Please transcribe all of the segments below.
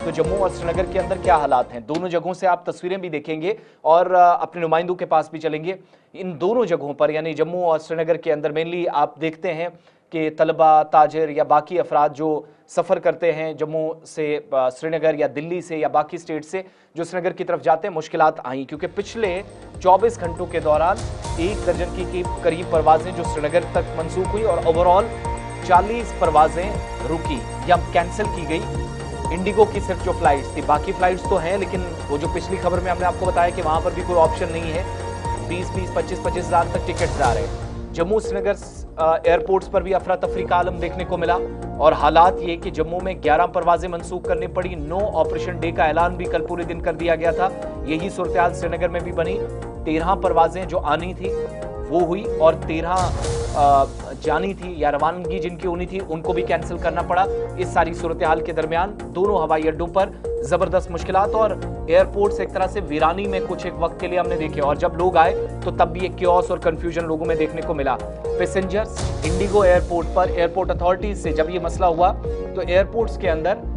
तो जम्मू और श्रीनगर के अंदर क्या हालात हैं, दोनों जगहों से आप तस्वीरें भी देखेंगे और अपने नुमाइंदों के पास भी चलेंगे। इन दोनों जगहों पर यानी जम्मू और श्रीनगर के अंदर मेनली आप देखते हैं कि तलबा, ताजिर या बाकी अफराद जो सफ़र करते हैं जम्मू से श्रीनगर या दिल्ली से या बाकी स्टेट से जो श्रीनगर की तरफ जाते हैं, मुश्किलात आई क्योंकि पिछले 24 घंटों के दौरान 1 दर्जन की करीब परवाजें जो श्रीनगर तक मंसूख हुई और ओवरऑल 40 परवाजें रुकी या कैंसिल की गई। इंडिगो की सिर्फ जो फ्लाइट्स थी, बाकी फ्लाइट्स तो हैं लेकिन वो जो पिछली खबर में हमने आपको बताया कि वहां पर भी कोई ऑप्शन नहीं है। 20-20, 25-25 हज़ार तक टिकट जा रहे हैं। जम्मू श्रीनगर एयरपोर्ट्स पर भी अफरा तफरी का आलम देखने को मिला और हालात ये कि जम्मू में 11 परवाजें मंसूख करनी पड़ी। नो ऑपरेशन डे का ऐलान भी कल पूरे दिन कर दिया गया था। यही सूरत श्रीनगर में भी बनी। 13 परवाजें जो आनी थी वो हुई और 13 जानी थी या रवानगी जिनकी होनी थी उनको भी कैंसिल करना पड़ा। इस सारी सूरत हाल के दरमियान दोनों हवाई अड्डों पर जबरदस्त मुश्किलात और एयरपोर्ट्स एक तरह से वीरानी में कुछ एक वक्त के लिए हमने देखे और जब लोग आए तो तब भी एक क्योस और कंफ्यूजन लोगों में देखने को मिला। पैसेंजर्स इंडिगो एयरपोर्ट पर एयरपोर्ट अथॉरिटीज से जब ये मसला हुआ तो एयरपोर्ट्स के अंदर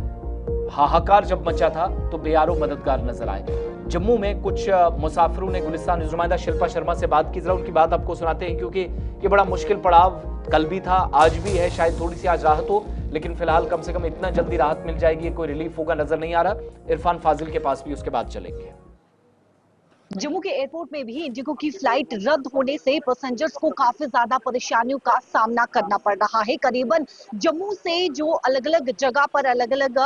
हाहाकार जब मचा था तो बेयारो मददगार नजर आए। जम्मू में कुछ मुसाफिरों ने गुलिस्तान न्यूज़ नुमाइंदा शिल्पा शर्मा से बात की। जरा उनकी बात आपको सुनाते हैं क्योंकि ये बड़ा मुश्किल पड़ाव कल भी था, आज भी है। शायद थोड़ी सी आज राहत हो लेकिन फिलहाल कम से कम इतना जल्दी राहत मिल जाएगी, कोई रिलीफ होगा नजर नहीं आ रहा। इरफान फाजिल के पास भी उसके बाद चलेंगे। जम्मू के एयरपोर्ट में भी इंडिगो की फ्लाइट रद्द होने से पैसेंजर्स को काफी ज्यादा परेशानियों का सामना करना पड़ रहा है। करीबन जम्मू से जो अलग अलग जगह पर अलग अलग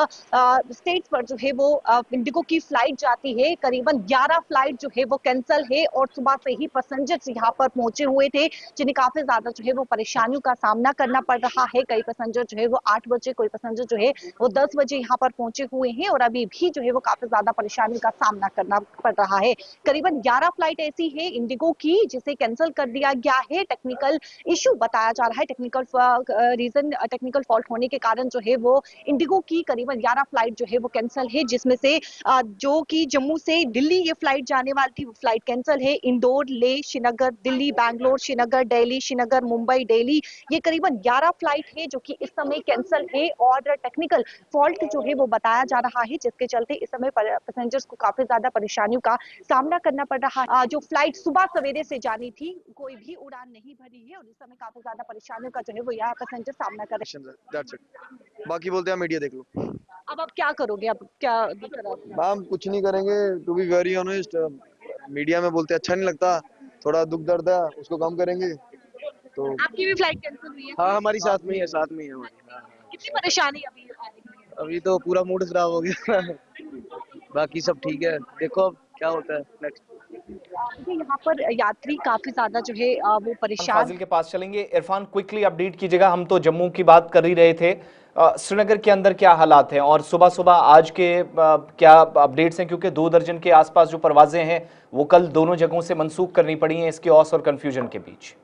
स्टेट्स पर जो है वो इंडिगो की फ्लाइट जाती है, करीबन 11 फ्लाइट जो है वो कैंसिल है और सुबह से ही पैसेंजर्स यहाँ पर पहुंचे हुए थे जिन्हें काफी ज्यादा जो है वो परेशानियों का सामना करना पड़ रहा है। कई पैसेंजर जो है वो 8 बजे, कोई पैसेंजर जो है वो 10 बजे यहाँ पर पहुंचे हुए हैं और अभी भी जो है वो काफी ज्यादा परेशानियों का सामना करना पड़ रहा है। करीबन 11 फ्लाइट ऐसी है इंडिगो की जिसे कैंसिल कर दिया गया है। टेक्निकल इशू बताया जा रहा है, टेक्निकल फॉल्ट होने के कारण जो है वो इंडिगो की करीबन 11 फ्लाइट जो है वो कैंसिल है, जिसमें से जो कि जम्मू से दिल्ली ये फ्लाइट जाने वाली थी वो फ्लाइट कैंसिल है। इंदौर, लेह, श्रीनगर, दिल्ली, बैंगलोर, श्रीनगर, दिल्ली, श्रीनगर, मुंबई, दिल्ली, ये करीबन 11 फ्लाइट है जो कि इस समय कैंसिल है और टेक्निकल फॉल्ट जो है वो बताया जा रहा है, जिसके चलते इस समय पैसेंजर्स को काफी ज्यादा परेशानियों का सामना करना पड़ रहा है। जो फ्लाइट सुबह सवेरे से जानी थी कोई भी उड़ान नहीं भरी है और इस समय काफी ज्यादा परेशानियों का जो है वो यहाँ पैसेंजर सामना कर रहे हैं। बाकी बोलते हैं मीडिया देख लो। अब आप क्या करोगे? अब क्या मैम कुछ नहीं करेंगे, to be very honest. Media में बोलते अच्छा नहीं लगता, थोड़ा दुख दर्द है उसको कम करेंगे। तो आपकी भी फ्लाइट कैंसिल हुई है? हाँ, हमारी साथ में ही है, साथ में ही है हमारी। कितनी परेशानी अभी तो पूरा मूड खराब हो गया बाकी सब ठीक है, देखो अब क्या होता है नेक्स्ट। यहाँ पर यात्री काफी ज्यादा जो है वो परेशान। फाजिल के पास चलेंगे। इरफान क्विकली अपडेट कीजिएगा, हम तो जम्मू की बात कर ही रहे थे, श्रीनगर के अंदर क्या हालात हैं और सुबह सुबह आज के क्या अपडेट्स हैं क्योंकि 2 दर्जन के आसपास जो परवाजें हैं वो कल दोनों जगहों से मंसूख करनी पड़ी हैं इसके औस और कंफ्यूजन के बीच।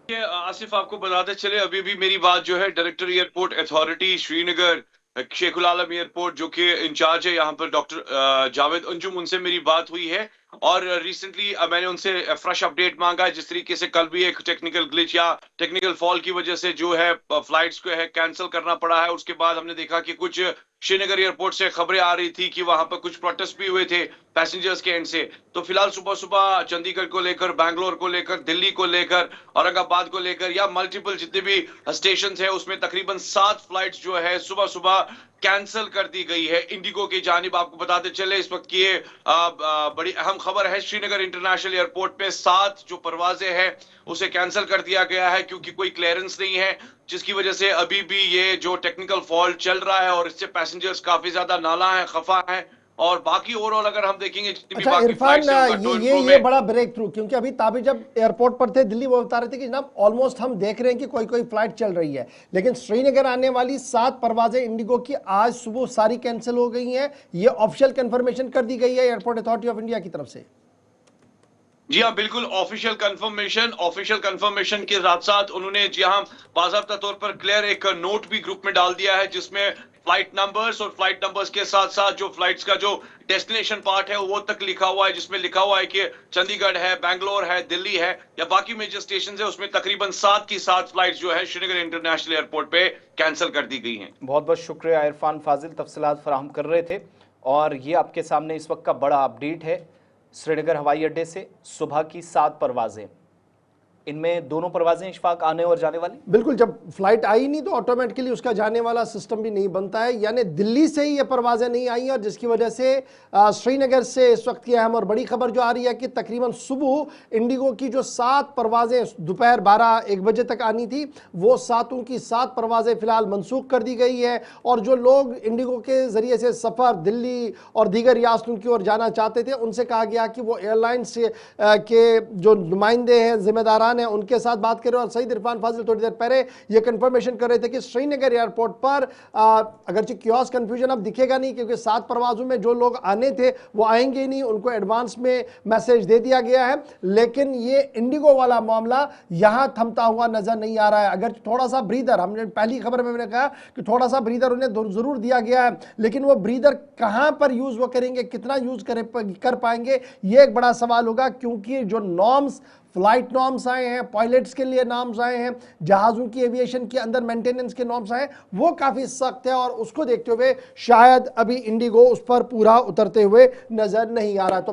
आसिफ आपको बताते चले, अभी भी मेरी बात जो है डायरेक्टर एयरपोर्ट अथॉरिटी श्रीनगर शेखुल आलम एयरपोर्ट जो कि इंचार्ज है यहाँ पर डॉक्टर जावेद अंजुम, उनसे मेरी बात हुई है और रिसेंटली मैंने उनसे फ्रेश अपडेट मांगा है। जिस तरीके से कल भी एक टेक्निकल ग्लिच या टेक्निकल फॉल की वजह से जो है फ्लाइट्स को है कैंसिल करना पड़ा है, उसके बाद हमने देखा कि कुछ श्रीनगर एयरपोर्ट से खबरें आ रही थी कि वहां पर कुछ प्रोटेस्ट भी हुए थे पैसेंजर्स के एंड से। तो फिलहाल सुबह सुबह चंडीगढ़ को लेकर, बैंगलोर को लेकर, दिल्ली को लेकर, औरंगाबाद को लेकर या मल्टीपल जितने भी स्टेशन है उसमें तकरीबन 7 फ्लाइट्स जो है सुबह सुबह कैंसिल कर दी गई है इंडिगो की जानिब। आपको बताते चले इस वक्त की ये बड़ी अहम खबर है, श्रीनगर इंटरनेशनल एयरपोर्ट पे 7 जो परवाजें हैं उसे कैंसिल कर दिया गया है क्योंकि कोई क्लियरेंस नहीं है, जिसकी वजह से अभी भी ये जो टेक्निकल फॉल्ट चल रहा है और इससे पैसेंजर्स काफी ज्यादा नाला है, खफा है। और बाकी ओवरऑल अगर हम देखेंगे अच्छा इरफान, ये बड़ा ब्रेक थ्रू, क्योंकि अभी ताबी जब एयरपोर्ट पर थे दिल्ली वो बता रहे थे कि जनाब ऑलमोस्ट हम देख रहे हैं कि कोई कोई फ्लाइट चल रही है, लेकिन श्रीनगर आने वाली 7 परवाजें इंडिगो की आज सुबह सारी कैंसिल हो गई हैं। ये ऑफिशियल कंफर्मेशन कर दी गई है एयरपोर्ट अथॉरिटी ऑफ इंडिया की तरफ से। जी हाँ, बिल्कुल ऑफिशियल कंफर्मेशन के साथ साथ उन्होंने जी हाँ बाज़ाब्ता तौर पर क्लियर एक नोट भी ग्रुप में डाल दिया है जिसमें फ्लाइट नंबर्स और फ्लाइट नंबर्स के साथ साथ जो फ्लाइट्स का जो डेस्टिनेशन पार्ट है वो तक लिखा हुआ है, जिसमें लिखा हुआ है कि चंडीगढ़ है, बैंगलोर है, दिल्ली है या बाकी मेजर स्टेशन है। उसमें तकरीबन 7 की 7 फ्लाइट्स जो है श्रीनगर इंटरनेशनल एयरपोर्ट पे कैंसिल कर दी गई हैं। बहुत बहुत शुक्रिया इरफान फाजिल, तफसीलात फराहम कर रहे थे। और ये आपके सामने इस वक्त का बड़ा अपडेट है श्रीनगर हवाई अड्डे से। सुबह की 7 परवाजें, इनमें दोनों परवाजें इशफाक आने और जाने वाली। बिल्कुल, जब फ्लाइट आई नहीं तो ऑटोमेटिकली उसका जाने वाला सिस्टम भी नहीं बनता है, यानी दिल्ली से ही ये परवाजें नहीं आई और जिसकी वजह से श्रीनगर से इस वक्त की अहम और बड़ी खबर जो आ रही है कि तकरीबन सुबह इंडिगो की जो 7 परवाजें दोपहर 12-1 बजे तक आनी थी, वो 7 की 7 परवाजें फिलहाल मनसूख कर दी गई है। और जो लोग इंडिगो के जरिए से सफ़र दिल्ली और दीगर रियासतों की ओर जाना चाहते थे, उनसे कहा गया कि वो एयरलाइंस के जो नुमाइंदे हैं, जिम्मेदारान हैं, उनके साथ बात करें। और सईद इरफान फाजिल थोड़ी देर पहले ये कंफर्मेशन कर रहे थे कि श्रीनगर एयरपोर्ट पर अगरचे कियोस्क कंफ्यूजन अब दिखेगा नहीं, क्योंकि 7 परवाजों में जो लोग आने थे वो आएंगे नहीं, उनको एडवांस में मैसेज दे दिया गया है। लेकिन ये इंडिगो वाला मामला यहां थमता हुआ नजर नहीं आ रहा है। अगर थोड़ा सा ब्रीदर, हमने पहली खबर में मैंने कहा कि थोड़ा सा ब्रीदर उन्हें जरूर दिया गया है, लेकिन वो ब्रीदर कहां पर यूज वो करेंगे, कितना यूज कर पाएंगे, ये एक बड़ा सवाल होगा। क्योंकि जो नॉर्म्स, फ्लाइट नॉर्म्स आए हैं, पायलट्स के लिए नॉर्म्स आए हैं, जहाज़ों की एविएशन के अंदर मेंटेनेंस के नॉर्म्स आए हैं, वो काफ़ी सख्त है और उसको देखते हुए शायद अभी इंडिगो उस पर पूरा उतरते हुए नजर नहीं आ रहा। तो